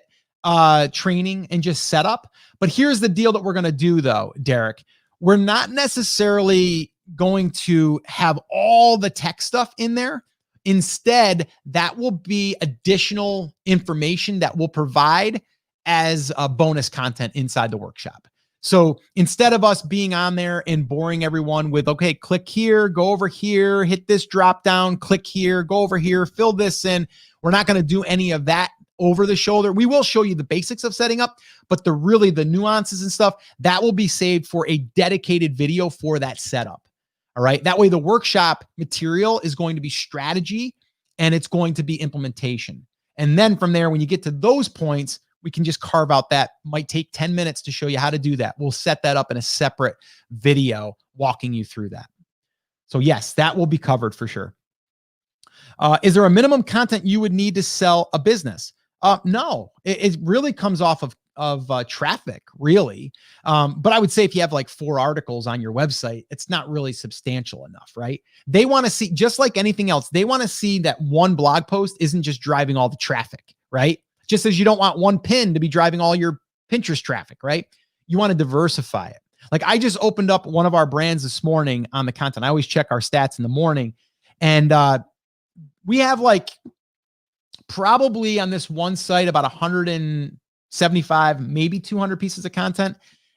training and just setup. But here's the deal that we're going to do though, Derek. We're not necessarily going to have all the tech stuff in there. Instead, that will be additional information that we'll provide as a bonus content inside the workshop. So instead of us being on there and boring everyone with, okay, click here, go over here, hit this drop down, click here, go over here, fill this in. We're not going to do any of that over the shoulder. We will show you the basics of setting up, but the nuances and stuff, that will be saved for a dedicated video for that setup. All right. That way the workshop material is going to be strategy and it's going to be implementation. And then from there, when you get to those points, we can just carve out that. Might take 10 minutes to show you how to do that. We'll set that up in a separate video walking you through that. So yes, that will be covered for sure. Is there a minimum content you would need to sell a business? No, it really comes off of traffic, really. But I would say if you have like 4 articles on your website, it's not really substantial enough, right? They want to see, just like anything else, they want to see that one blog post isn't just driving all the traffic, right? Just as you don't want one pin to be driving all your Pinterest traffic, right? You want to diversify it. Like I just opened up one of our brands this morning on the content. I always check our stats in the morning. And we have like probably on this one site about 175, maybe 200 pieces of content.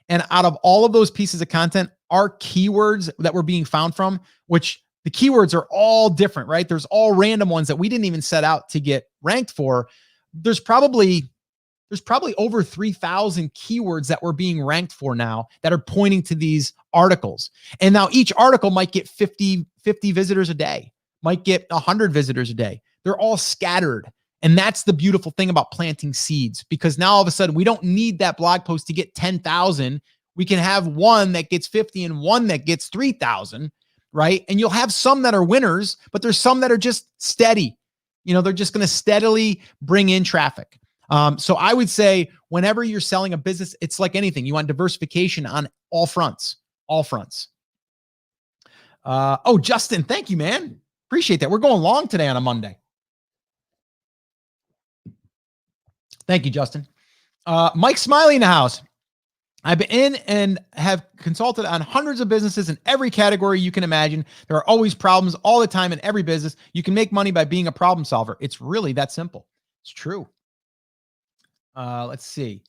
And out of all of those pieces of content, our keywords that we're being found from, which the keywords are all different, right? There's all random ones that we didn't even set out to get ranked for. There's probably over 3,000 keywords that we're being ranked for now that are pointing to these articles. And now each article might get 50 visitors a day, might get 100 visitors a day. They're all scattered. And that's the beautiful thing about planting seeds, because now all of a sudden we don't need that blog post to get 10,000. We can have one that gets 50 and one that gets 3,000, right? And you'll have some that are winners, but there's some that are just steady. They're just going to steadily bring in traffic. So I would say whenever you're selling a business, it's like anything. You want diversification on all fronts, Oh, Justin, thank you, man. Appreciate that. We're going long today on a Monday. Thank you, Justin. Mike Smiley in the house. I've been in and have consulted on hundreds of businesses in every category you can imagine. There are always problems all the time in every business. You can make money by being a problem solver. It's really that simple. It's true. Let's see.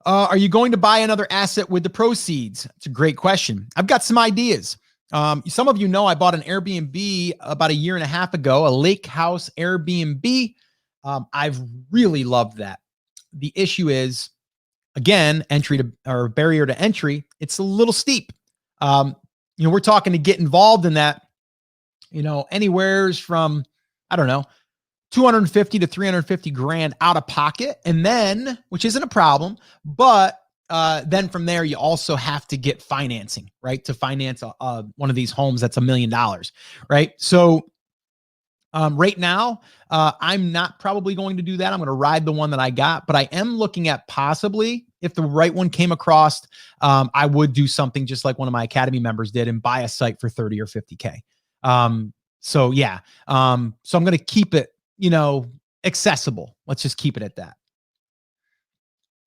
Are you going to buy another asset with the proceeds? It's a great question. I've got some ideas. Some of you know I bought an Airbnb about 1.5 years ago, a lake house Airbnb. I've really loved that. The issue is, again, barrier to entry. It's a little steep. We're talking to get involved in that, anywheres from, I don't know, 250 to 350 grand out of pocket. And then, which isn't a problem, but then from there, you also have to get financing, right? To finance one of these homes that's $1 million, right? So right now, I'm not probably going to do that. I'm going to ride the one that I got, but I am looking at possibly if the right one came across, I would do something just like one of my Academy members did and buy a site for 30 or 50K. So yeah. So I'm going to keep it, accessible. Let's just keep it at that.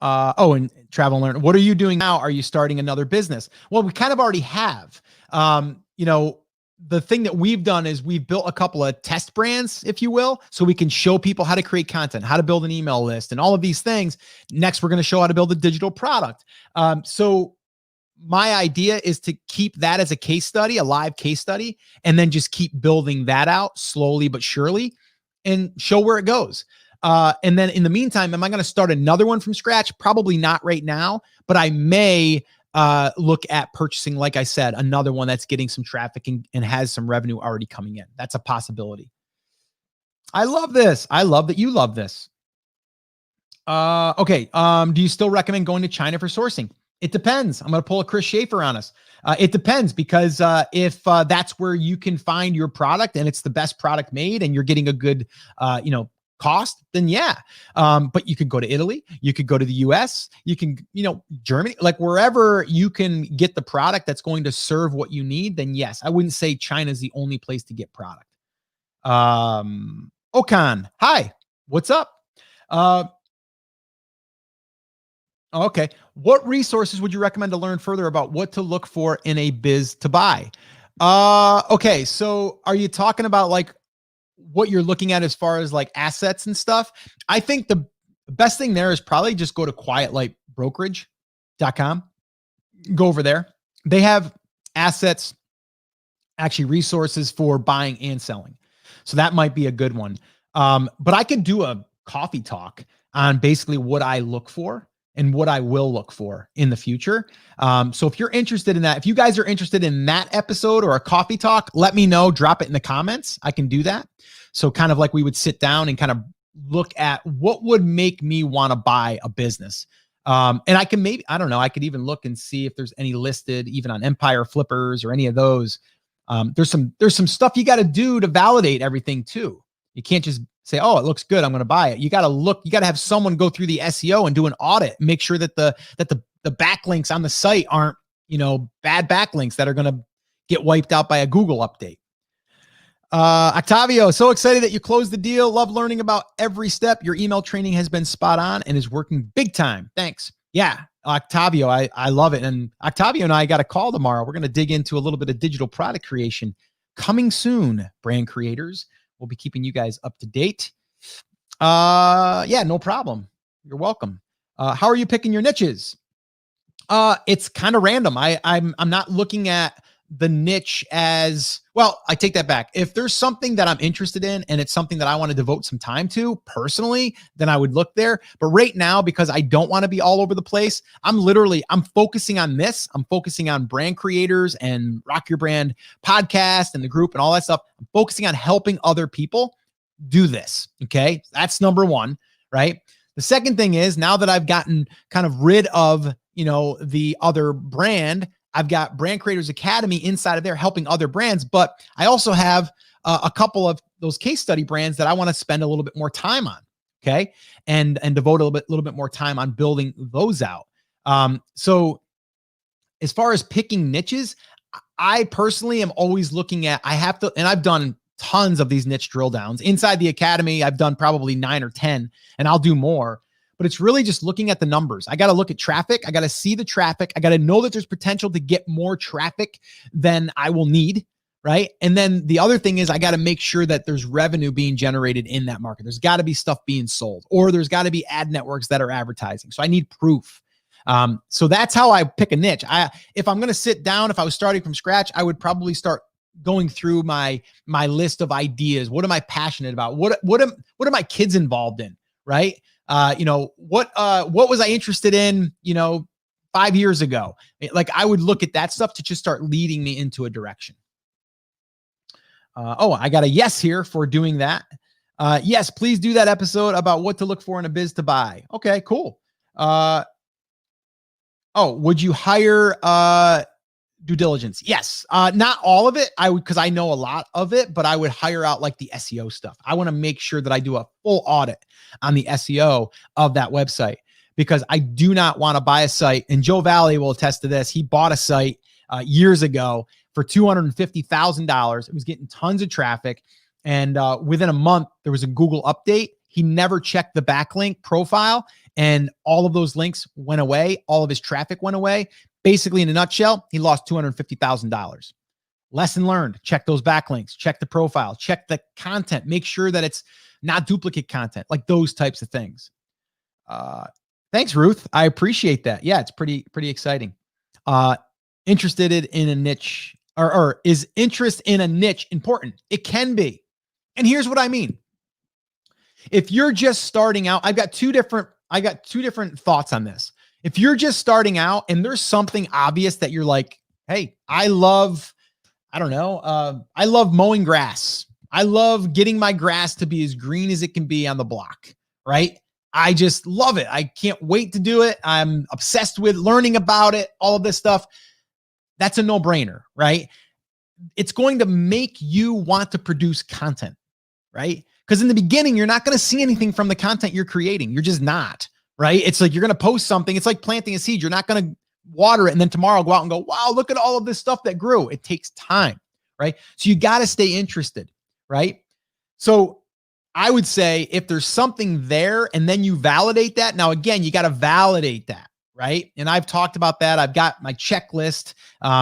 And travel and learn. What are you doing now? Are you starting another business? Well, we kind of already have. The thing that we've done is we've built a couple of test brands, if you will, so we can show people how to create content, how to build an email list, and all of these things. Next, we're going to show how to build a digital product. So my idea is to keep that as a case study, a live case study, and then just keep building that out slowly but surely and show where it goes. And then in the meantime, am I going to start another one from scratch? Probably not right now, but I may look at purchasing, like I said, another one that's getting some traffic and has some revenue already coming in. That's a possibility. I love this. I love that you love this. Okay. Do you still recommend going to China for sourcing? It depends. I'm going to pull a Chris Schaefer on us. It depends because if that's where you can find your product and it's the best product made and you're getting a good, cost, then yeah. But you could go to Italy, you could go to the US, you can, Germany, like wherever you can get the product that's going to serve what you need, then yes, I wouldn't say China is the only place to get product. Okan, hi, what's up? Okay. What resources would you recommend to learn further about what to look for in a biz to buy? Okay. So are you talking about like what you're looking at as far as like assets and stuff? I think the best thing there is probably just go to quietlightbrokerage.com. Go over there. They have assets, actually resources for buying and selling. So that might be a good one. But I could do a coffee talk on basically what I look for and what I will look for in the future. So if you're interested in that, if you guys are interested in that episode or a coffee talk, let me know, drop it in the comments. I can do that. So kind of like we would sit down and kind of look at what would make me want to buy a business. And I can I could even look and see if there's any listed even on Empire Flippers or any of those. There's some stuff you got to do to validate everything too. You can't just say, oh, it looks good, I'm going to buy it. You got to have someone go through the SEO and do an audit, make sure that the backlinks on the site aren't, bad backlinks that are going to get wiped out by a Google update. Octavio, so excited that you closed the deal. Love learning about every step. Your email training has been spot on and is working big time. Thanks. Yeah, Octavio, I love it. And Octavio and I got a call tomorrow. We're going to dig into a little bit of digital product creation coming soon, brand creators. We'll be keeping you guys up to date. Yeah, no problem. You're welcome. How are you picking your niches? It's kind of random. I'm not looking at the niche as well. I take that back. If there's something that I'm interested in and it's something that I want to devote some time to personally, then I would look there. But right now, because I don't want to be all over the place, I'm focusing on this. I'm focusing on brand creators and Rock Your Brand podcast and the group and all that stuff. I'm focusing on helping other people do this. Okay. That's number one, right? The second thing is now that I've gotten kind of rid of, the other brand, I've got Brand Creators Academy inside of there helping other brands, but I also have a couple of those case study brands that I want to spend a little bit more time on. Okay. And devote a little bit more time on building those out. So as far as picking niches, I personally am always looking at, and I've done tons of these niche drill downs inside the Academy. I've done probably 9 or 10 and I'll do more. But it's really just looking at the numbers. I got to look at traffic. I got to see the traffic. I got to know that there's potential to get more traffic than I will need, right? And then the other thing is I got to make sure that there's revenue being generated in that market. There's got to be stuff being sold, or there's got to be ad networks that are advertising. So I need proof. So that's how I pick a niche. If I'm going to sit down, if I was starting from scratch, I would probably start going through my list of ideas. What am I passionate about? What are my kids involved in, right? What was I interested in, 5 years ago? Like I would look at that stuff to just start leading me into a direction. I got a yes here for doing that. Yes, please do that episode about what to look for in a biz to buy. Okay, cool. Oh, would you hire due diligence? Yes. Not all of it. I would, because I know a lot of it, but I would hire out like the SEO stuff. I want to make sure that I do a full audit on the SEO of that website, because I do not want to buy a site. And Joe Valley will attest to this. He bought a site years ago for $250,000. It was getting tons of traffic. And within a month, there was a Google update. He never checked the backlink profile, and all of those links went away. All of his traffic went away. Basically, in a nutshell, he lost $250,000. Lesson learned. Check those backlinks. Check the profile. Check the content. Make sure that it's not duplicate content, like those types of things. Thanks, Ruth. I appreciate that. Yeah, it's pretty exciting. Interested in a niche, or is interest in a niche important? It can be. And here's what I mean. If you're just starting out, I've got two different thoughts on this. If you're just starting out and there's something obvious that you're like, hey, I love mowing grass. I love getting my grass to be as green as it can be on the block, right? I just love it. I can't wait to do it. I'm obsessed with learning about it, all of this stuff. That's a no-brainer, right? It's going to make you want to produce content, right? Because in the beginning, you're not going to see anything from the content you're creating. You're just not, right? It's like you're going to post something. It's like planting a seed. You're not going to water it and then tomorrow go out and go, wow, look at all of this stuff that grew. It takes time, right? So you got to stay interested, right? So I would say if there's something there and then you validate that. Now, again, you got to validate that, right? And I've talked about that. I've got my checklist,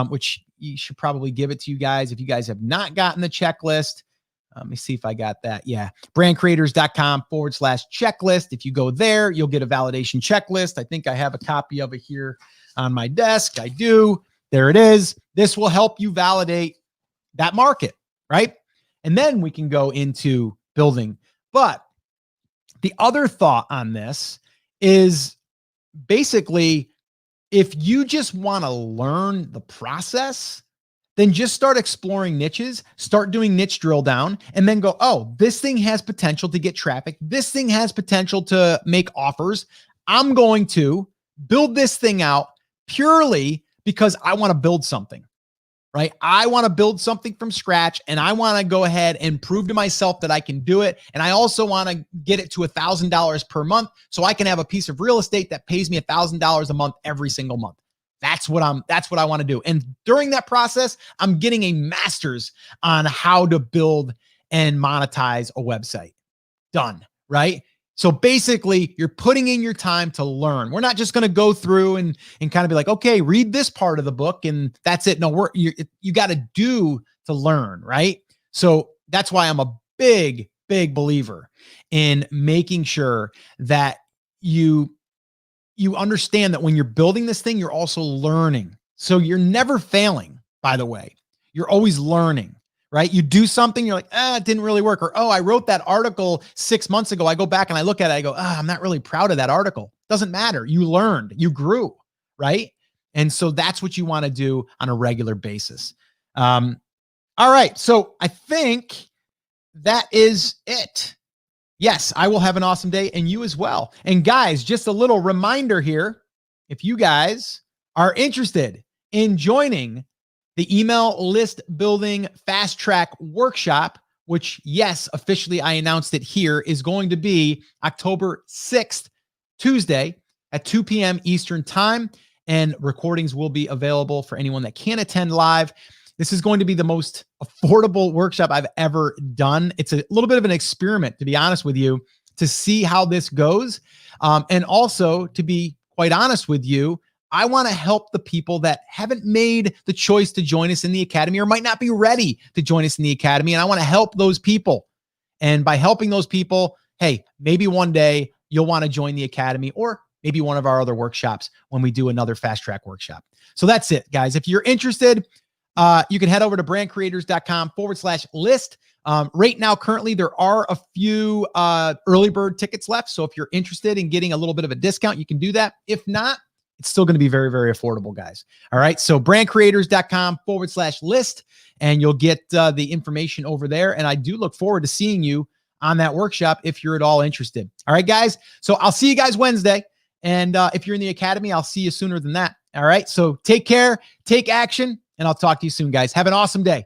which you should probably give it to you guys. If you guys have not gotten the checklist, let me see if I got that. Yeah. brandcreators.com/checklist. If you go there, you'll get a validation checklist. I think I have a copy of it here on my desk. I do. There it is. This will help you validate that market, right? And then we can go into building. But the other thought on this is basically, if you just want to learn the process, then just start exploring niches, start doing niche drill down, and then go, oh, this thing has potential to get traffic. This thing has potential to make offers. I'm going to build this thing out purely because I want to build something, right? I want to build something from scratch, and I want to go ahead and prove to myself that I can do it. And I also want to get it to $1,000 per month so I can have a piece of real estate that pays me $1,000 a month every single month. That's what I want to do. And during that process, I'm getting a master's on how to build and monetize a website. Done, right? So basically, you're putting in your time to learn. We're not just going to go through and kind of be like, okay, read this part of the book and that's it. No, you got to do to learn, right? So that's why I'm a big believer in making sure that you understand that when you're building this thing, you're also learning. So you're never failing, by the way. You're always learning, right? You do something, you're like, it didn't really work. Or, oh, I wrote that article 6 months ago. I go back and I look at it. I go, I'm not really proud of that article. Doesn't matter. You learned, you grew, right? And so that's what you want to do on a regular basis. All right. So I think that is it. Yes, I will have an awesome day, and you as well. And guys, just a little reminder here, if you guys are interested in joining the email list building fast track workshop, which, yes, officially I announced it here, is going to be October 6th, Tuesday at 2 p.m. Eastern time, and recordings will be available for anyone that can't attend live. This is going to be the most affordable workshop I've ever done. It's a little bit of an experiment, to be honest with you, to see how this goes. And also, to be quite honest with you, I want to help the people that haven't made the choice to join us in the academy or might not be ready to join us in the academy. And I want to help those people. And by helping those people, hey, maybe one day you'll want to join the academy or maybe one of our other workshops when we do another fast track workshop. So that's it, guys. If you're interested, you can head over to brandcreators.com/list. Right now, currently, there are a few early bird tickets left. So if you're interested in getting a little bit of a discount, you can do that. If not, it's still going to be very, very affordable, guys. All right. So brandcreators.com/list, and you'll get the information over there. And I do look forward to seeing you on that workshop if you're at all interested. All right, guys. So I'll see you guys Wednesday. And if you're in the academy, I'll see you sooner than that. All right. So take care, take action, and I'll talk to you soon, guys. Have an awesome day.